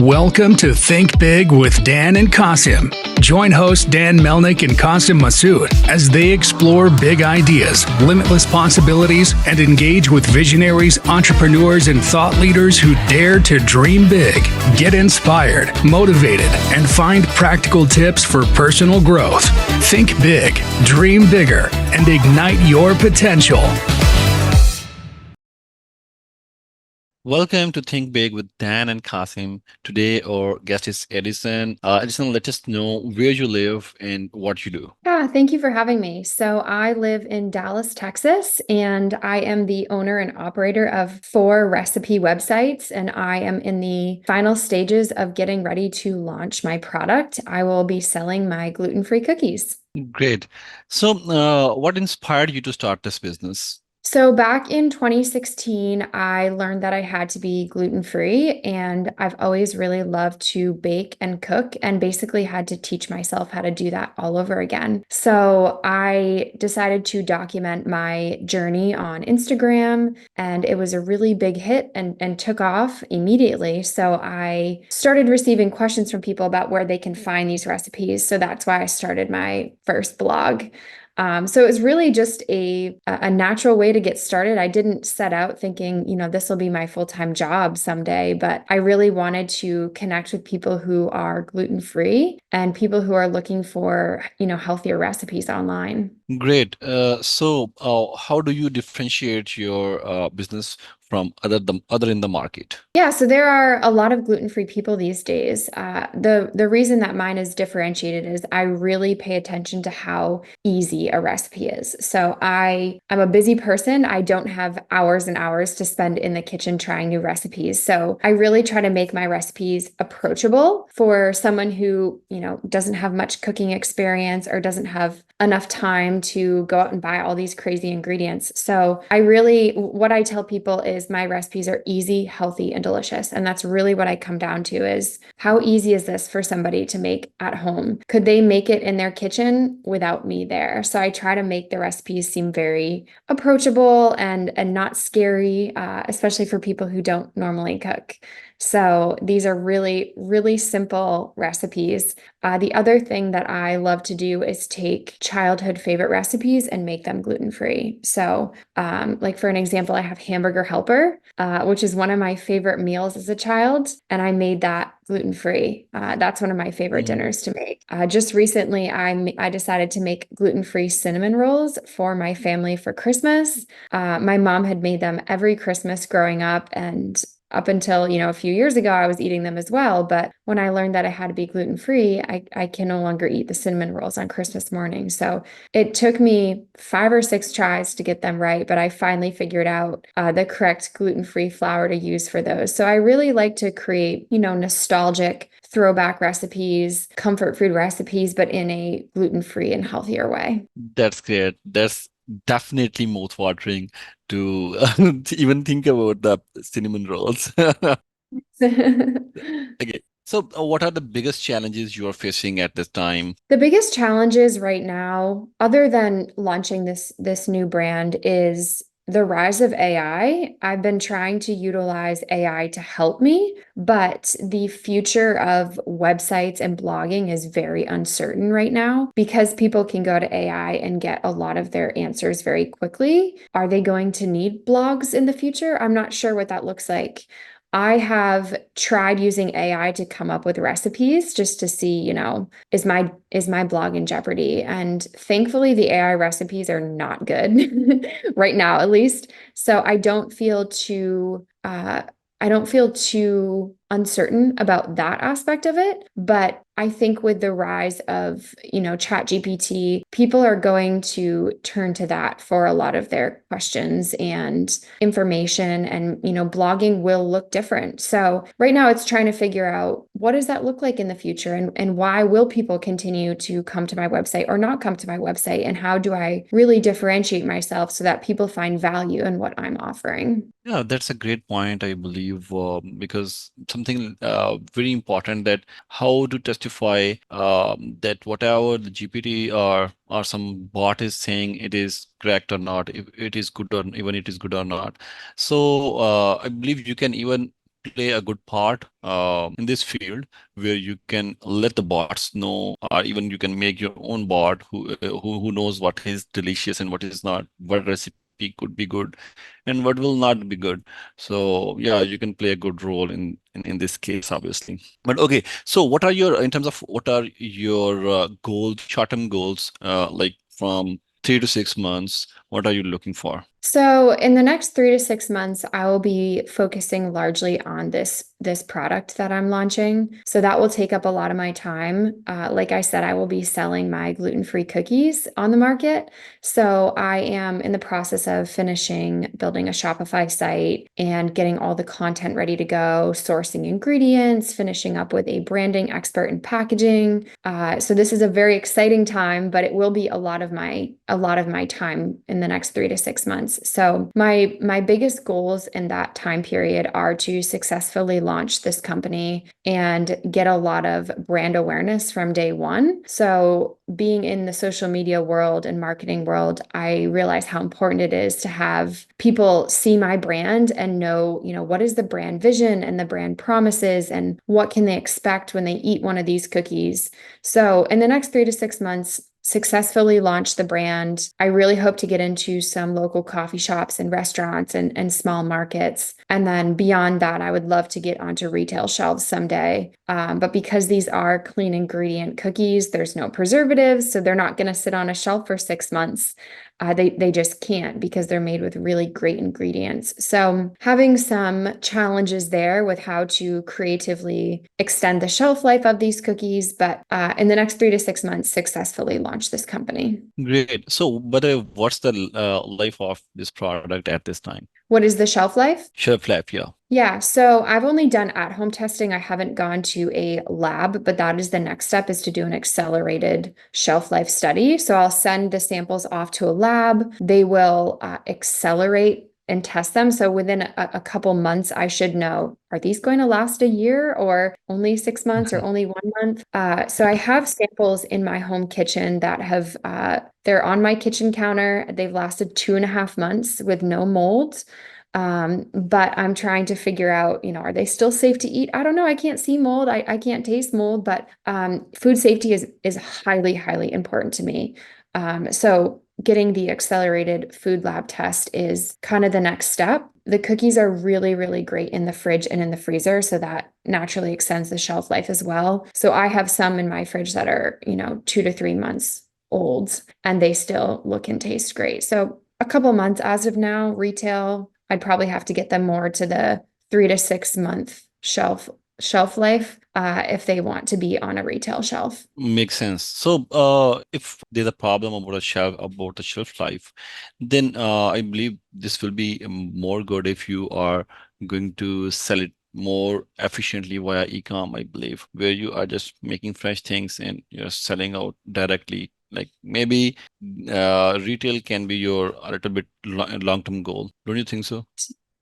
Welcome to Think Big with Dan and Qasim. Join hosts Dan Melnick and Qasim Masood as they explore big ideas, limitless possibilities, and engage with visionaries, entrepreneurs, and thought leaders who dare to dream big, get inspired, motivated, and find practical tips for personal growth. Think big, dream bigger, and ignite your potential. Welcome to Think Big with Dan and Qasim. Today, our guest is Addison. Addison, let us know where you live and what you do. Yeah, thank you for having me. So I live in Dallas, Texas, and I am the owner and operator of 4 recipe websites, and I am in the final stages of getting ready to launch my product. I will be selling my gluten-free cookies. Great. So, what inspired you to start this business? So back in 2016, I learned that I had to be gluten-free, and I've always really loved to bake and cook and basically had to teach myself how to do that all over again. So I decided to document my journey on Instagram, and it was a really big hit and took off immediately. So I started receiving questions from people about where they can find these recipes. So that's why I started my first blog. So it was really just a natural way to get started. I didn't set out thinking, this will be my full-time job someday, but I really wanted to connect with people who are gluten-free and people who are looking for, healthier recipes online. Great. How do you differentiate your business from other in the market? Yeah, so there are a lot of gluten-free people these days. The reason that mine is differentiated is I really pay attention to how easy a recipe is. So I'm a busy person. I don't have hours and hours to spend in the kitchen trying new recipes. So I really try to make my recipes approachable for someone who, doesn't have much cooking experience or doesn't have enough time to go out and buy all these crazy ingredients. So what I tell people is my recipes are easy, healthy, and delicious. And that's really what I come down to is how easy is this for somebody to make at home? Could they make it in their kitchen without me there? So I try to make the recipes seem very approachable and not scary, especially for people who don't normally cook. So these are really, really simple recipes. The other thing that I love to do is take childhood favorite recipes and make them gluten-free. So like for an example, I have hamburger helper, which is one of my favorite meals as a child, and I made that gluten-free. That's one of my favorite dinners to make. Just recently, I decided to make gluten-free cinnamon rolls for my family for Christmas. My mom had made them every Christmas growing up, and up until, a few years ago, I was eating them as well. But when I learned that I had to be gluten-free, I can no longer eat the cinnamon rolls on Christmas morning. So it took me 5 or 6 tries to get them right, but I finally figured out the correct gluten-free flour to use for those. So I really like to create, nostalgic throwback recipes, comfort food recipes, but in a gluten-free and healthier way. That's great. That's definitely mouth-watering to even think about the cinnamon rolls. Okay. So, what are the biggest challenges you are facing at this time? The biggest challenges right now, other than launching this new brand, is the rise of AI. I've been trying to utilize AI to help me, but the future of websites and blogging is very uncertain right now because people can go to AI and get a lot of their answers very quickly. Are they going to need blogs in the future? I'm not sure what that looks like. I have tried using AI to come up with recipes just to see, is my blog in jeopardy? And thankfully the AI recipes are not good right now, at least. So I don't feel too uncertain about that aspect of it. But I think with the rise of, ChatGPT, people are going to turn to that for a lot of their questions and information, and, blogging will look different. So right now it's trying to figure out what does that look like in the future, and why will people continue to come to my website or not come to my website, and how do I really differentiate myself so that people find value in what I'm offering? Yeah, that's a great point, I believe, because something very important that how to testify that whatever the GPT or some bot is saying it is correct or not, if it is good or even it is good or not. So I believe you can even play a good part in this field where you can let the bots know, or even you can make your own bot who knows what is delicious and what is not, what recipe could be good and what will not be good. So yeah, you can play a good role in this case, obviously. But okay, so what are your, in terms of what are your goals, short-term goals, like from 3 to 6 months, what are you looking for? So in the next 3 to 6 months, I will be focusing largely on this product that I'm launching. So that will take up a lot of my time. Like I said, I will be selling my gluten-free cookies on the market. So I am in the process of finishing building a Shopify site and getting all the content ready to go, sourcing ingredients, finishing up with a branding expert in packaging. So this is a very exciting time, but it will be a lot of my time in the next 3 to 6 months. So my biggest goals in that time period are to successfully launch this company and get a lot of brand awareness from day one. So being in the social media world and marketing world, I realize how important it is to have people see my brand and know, what is the brand vision and the brand promises and what can they expect when they eat one of these cookies. So in the next 3 to 6 months, successfully launch the brand. I really hope to get into some local coffee shops and restaurants and small markets. And then beyond that, I would love to get onto retail shelves someday. But because these are clean ingredient cookies, there's no preservatives, so they're not going to sit on a shelf for 6 months. They just can't because they're made with really great ingredients. So having some challenges there with how to creatively extend the shelf life of these cookies, but in the next 3 to 6 months, successfully launch this company. Great. So, but what's the life of this product at this time? What is the shelf life? Shelf life, yeah. Yeah, so I've only done at-home testing. I haven't gone to a lab, but that is the next step, is to do an accelerated shelf life study. So I'll send the samples off to a lab. They will accelerate and test them. So within a couple months, I should know, are these going to last a year or only 6 months or only 1 month? So I have samples in my home kitchen that have, they're on my kitchen counter. They've lasted 2.5 months with no mold. But I'm trying to figure out, are they still safe to eat? I don't know. I can't see mold. I can't taste mold, but food safety is highly, highly important to me. So getting the accelerated food lab test is kind of the next step. The cookies are really, really great in the fridge and in the freezer, so that naturally extends the shelf life as well. So I have some in my fridge that are, 2 to 3 months old, and they still look and taste great. So a couple months as of now, retail, I'd probably have to get them more to the 3 to 6 month shelf life if they want to be on a retail shelf. Makes sense. So, if there's a problem about the shelf life, then I believe this will be more good if you are going to sell it more efficiently via e-com, I believe, where you are just making fresh things and you're selling out directly. Like maybe retail can be your a little bit long-term goal. Don't you think so?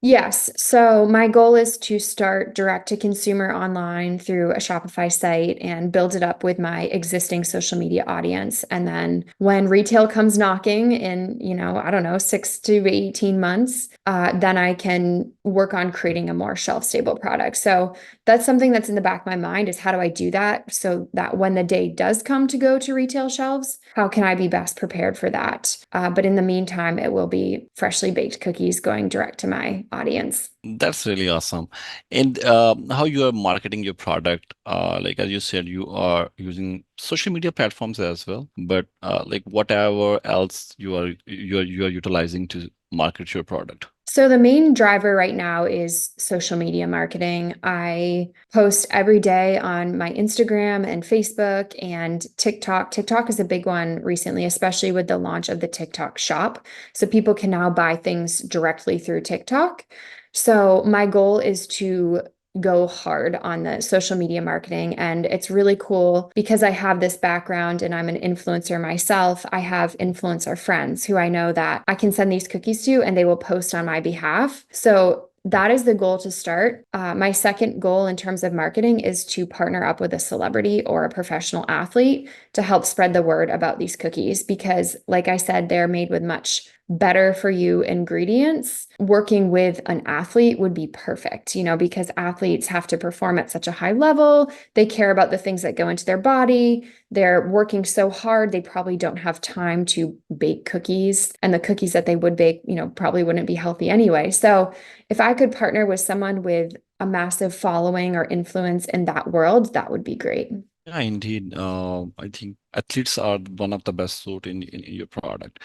Yes. So my goal is to start direct to consumer online through a Shopify site and build it up with my existing social media audience. And then when retail comes knocking in, I don't know, 6 to 18 months, then I can work on creating a more shelf stable product. So that's something that's in the back of my mind, is how do I do that so that when the day does come to go to retail shelves, how can I be best prepared for that? But in the meantime, it will be freshly baked cookies going direct to my audience. That's really awesome. And how you are marketing your product, like as you said, you are using social media platforms as well, but like whatever else you are utilizing to market your product. So the main driver right now is social media marketing. I post every day on my Instagram and Facebook and TikTok. TikTok is a big one recently, especially with the launch of the TikTok shop. So people can now buy things directly through TikTok. So my goal is to go hard on the social media marketing. And it's really cool because I have this background and I'm an influencer myself. I have influencer friends who I know that I can send these cookies to and they will post on my behalf. So that is the goal to start. My second goal in terms of marketing is to partner up with a celebrity or a professional athlete to help spread the word about these cookies because, like I said, they're made with much better for you ingredients, working with an athlete would be perfect, because athletes have to perform at such a high level. They care about the things that go into their body. They're working so hard, they probably don't have time to bake cookies. And the cookies that they would bake, probably wouldn't be healthy anyway. So if I could partner with someone with a massive following or influence in that world, that would be great. Yeah, indeed. I think athletes are one of the best suit in your product.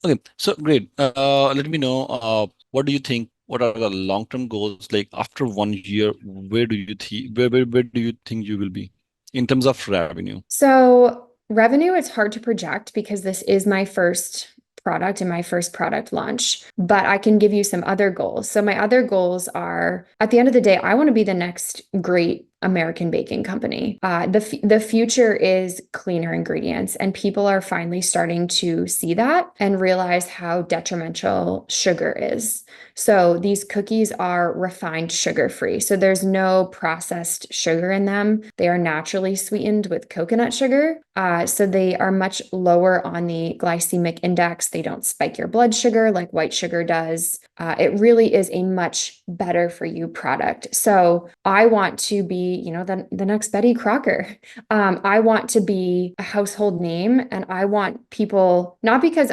Okay, so great. Let me know, what do you think? What are the long-term goals? Like after 1 year, where do you think where do you think you will be in terms of revenue? So revenue, it's hard to project because this is my first product and my first product launch, but I can give you some other goals. So my other goals are, at the end of the day, I want to be the next great American baking company. The future is cleaner ingredients, and people are finally starting to see that and realize how detrimental sugar is. So these cookies are refined sugar-free. So there's no processed sugar in them. They are naturally sweetened with coconut sugar. So they are much lower on the glycemic index. They don't spike your blood sugar like white sugar does. It really is a much better for you product. So I want to be, the next Betty Crocker. I want to be a household name, and I want people, not because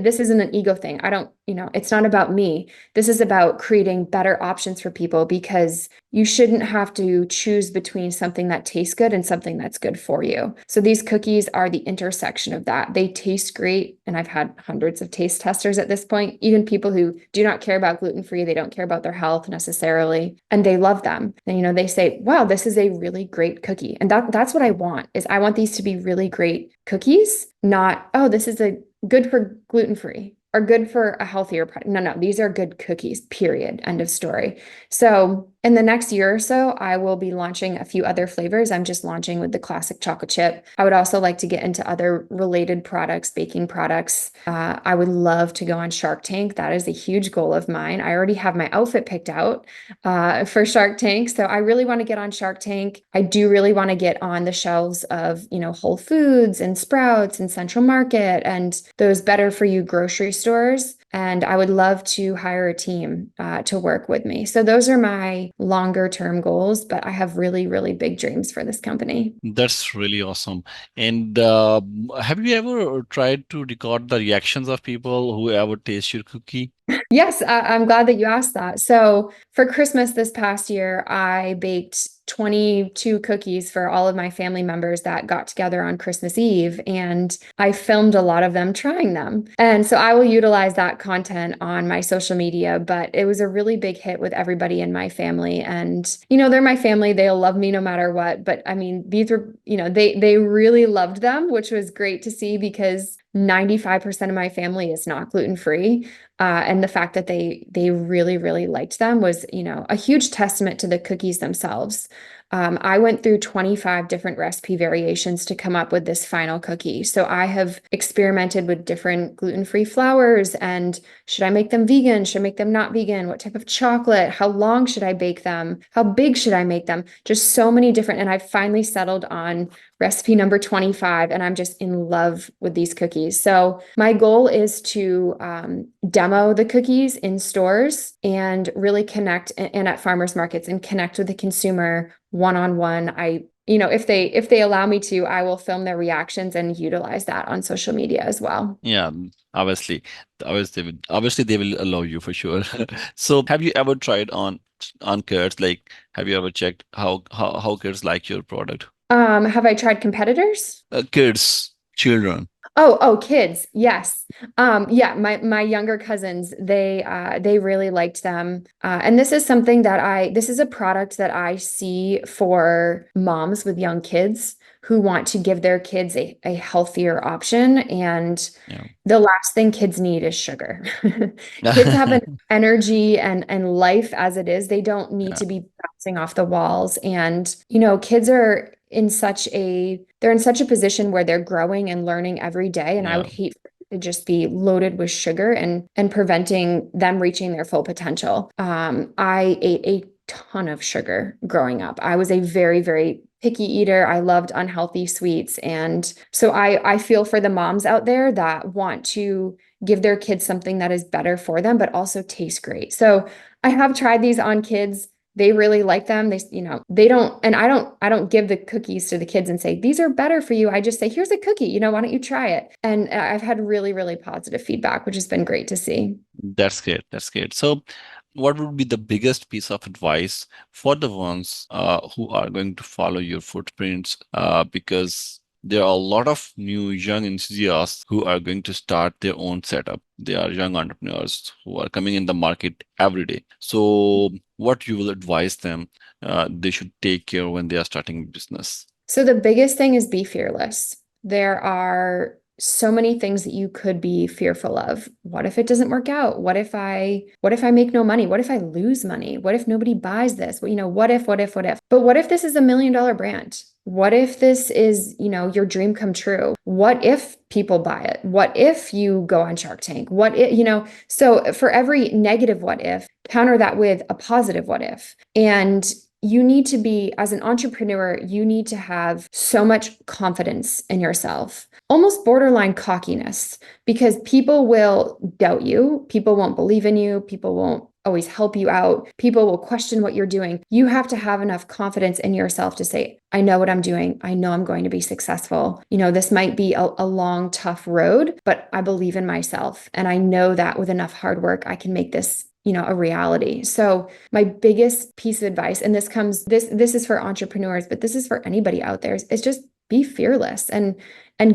this isn't an ego thing. I don't, it's not about me. This is about creating better options for people, because you shouldn't have to choose between something that tastes good and something that's good for you. So these cookies are the intersection of that. They taste great. And I've had hundreds of taste testers at this point, even people who do not care about gluten-free. They don't care about their health necessarily, and they love them. And, they say, wow, this is a really great cookie. And that's what I want, is I want these to be really great cookies, not, oh, this is a good for gluten-free or good for a healthier product. No, these are good cookies, period. End of story. So in the next year or so, I will be launching a few other flavors. I'm just launching with the classic chocolate chip. I would also like to get into other related products, baking products. I would love to go on Shark Tank. That is a huge goal of mine. I already have my outfit picked out for Shark Tank. So I really want to get on Shark Tank. I do really want to get on the shelves of, Whole Foods and Sprouts and Central Market and those better for you grocery stores. And I would love to hire a team to work with me. So those are my longer term goals, but I have really, really big dreams for this company. That's really awesome. And have you ever tried to record the reactions of people who ever taste your cookie? Yes, I'm glad that you asked that. So for Christmas this past year, I baked 22 cookies for all of my family members that got together on Christmas Eve, and I filmed a lot of them trying them. And so I will utilize that content on my social media, but it was a really big hit with everybody in my family. And, they're my family. They'll love me no matter what. But I mean, these were, they really loved them, which was great to see, because 95% of my family is not gluten-free. And the fact that they really, really liked them was, a huge testament to the cookies themselves. I went through 25 different recipe variations to come up with this final cookie. So I have experimented with different gluten-free flours, and should I make them vegan? Should I make them not vegan? What type of chocolate? How long should I bake them? How big should I make them? Just so many different, and I've finally settled on recipe number 25, and I'm just in love with these cookies. So my goal is to demo the cookies in stores and really connect, and at farmers markets, and connect with the consumer one-on-one. If they allow me to, I will film their reactions and utilize that on social media as well. Yeah, obviously, obviously they will allow you for sure. So, have you ever tried on kids? Like, have you ever checked how kids like your product? Have I tried competitors? Kids, children. Oh, kids. Yes. Yeah, my younger cousins, they really liked them. And this is something that this is a product that I see for moms with young kids who want to give their kids a healthier option. And Yeah. the last thing kids need is sugar. Kids have an energy and life as it is. They don't need Yeah. to be bouncing off the walls. And, kids are they're in such a position where they're growing and learning every day. And I would Yeah. hate for it to just be loaded with sugar and preventing them reaching their full potential. I ate a ton of sugar growing up. I was a very, very picky eater. I loved unhealthy sweets. And so I feel for the moms out there that want to give their kids something that is better for them, but also tastes great. So I have tried these on kids. They really like them. They don't, and I don't give the cookies to the kids and say, these are better for you. I just say, here's a cookie, why don't you try it? And I've had really, really positive feedback, which has been great to see. That's great. That's great. So, what would be the biggest piece of advice for the ones who are going to follow your footprints? Because there are a lot of new young enthusiasts who are going to start their own setup. They are young entrepreneurs who are coming in the market every day. So, what you will advise them they should take care when they are starting business? So the biggest thing is be fearless. There are so many things that you could be fearful of. What if it doesn't work out? What if I make no money? What if I lose money? What if nobody buys this? What if? But what if this is $1 million brand? What if this is, your dream come true? What if people buy it? What if you go on Shark Tank? What if, so for every negative what if, counter that with a positive what if. And you need to be, as an entrepreneur, you need to have so much confidence in yourself, almost borderline cockiness, because people will doubt you. People won't believe in you. People won't always help you out. People will question what you're doing. You have to have enough confidence in yourself to say, I know what I'm doing. I know I'm going to be successful. This might be a long, tough road, but I believe in myself. And I know that with enough hard work, I can make this a reality. So my biggest piece of advice, and this is for entrepreneurs, but this is for anybody out there, is just be fearless and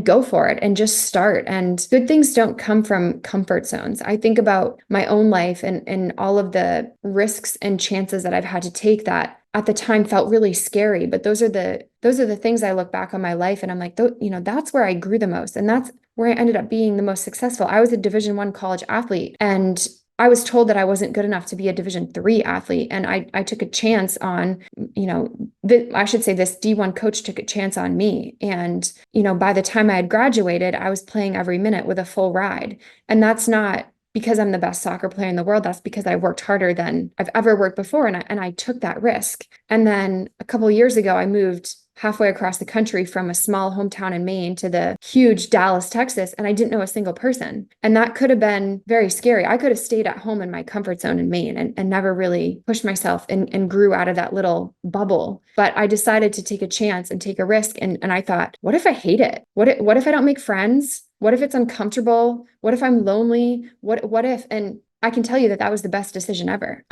go for it and just start. And good things don't come from comfort zones. I think about my own life and all of the risks and chances that I've had to take that at the time felt really scary. But those are the things I look back on my life and I'm like, that's where I grew the most. And that's where I ended up being the most successful. I was a Division I college athlete, and I was told that I wasn't good enough to be a Division III athlete. And I took a chance on, I should say this D1 coach took a chance on me. And, by the time I had graduated, I was playing every minute with a full ride. And that's not because I'm the best soccer player in the world. That's because I worked harder than I've ever worked before. And I took that risk. And then a couple of years ago, I moved halfway across the country from a small hometown in Maine to the huge Dallas, Texas, and I didn't know a single person. And that could have been very scary. I could have stayed at home in my comfort zone in Maine and never really pushed myself and grew out of that little bubble. But I decided to take a chance and take a risk. And I thought, what if I hate it? What if I don't make friends? What if it's uncomfortable? What if I'm lonely? What if? And I can tell you that was the best decision ever.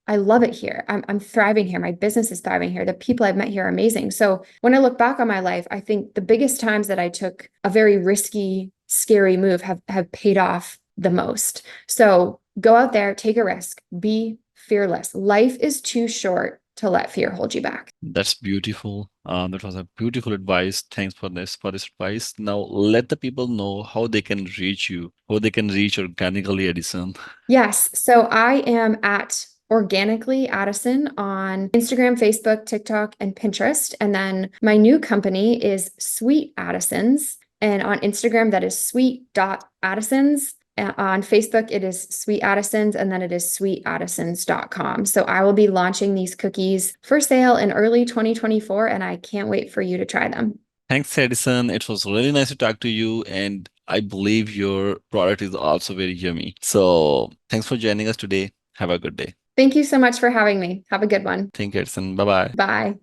I love it here. I'm thriving here. My business is thriving here. The people I've met here are amazing. So when I look back on my life, I think the biggest times that I took a very risky, scary move have paid off the most. So go out there, take a risk, be fearless. Life is too short to let fear hold you back. That's beautiful. That was a beautiful advice. Thanks for this advice. Now let the people know how they can reach you, how they can reach Organically Addison. Yes. So I am at Organically Addison on Instagram, Facebook, TikTok, and Pinterest. And then my new company is Sweet Addisons. And on Instagram, that is sweet.addisons. On Facebook, it is Sweet Addisons, and then it is sweetaddisons.com. So I will be launching these cookies for sale in early 2024, and I can't wait for you to try them. Thanks, Addison. It was really nice to talk to you, and I believe your product is also very yummy. So thanks for joining us today. Have a good day. Thank you so much for having me. Have a good one. Thank you, Addison. Bye-bye. Bye.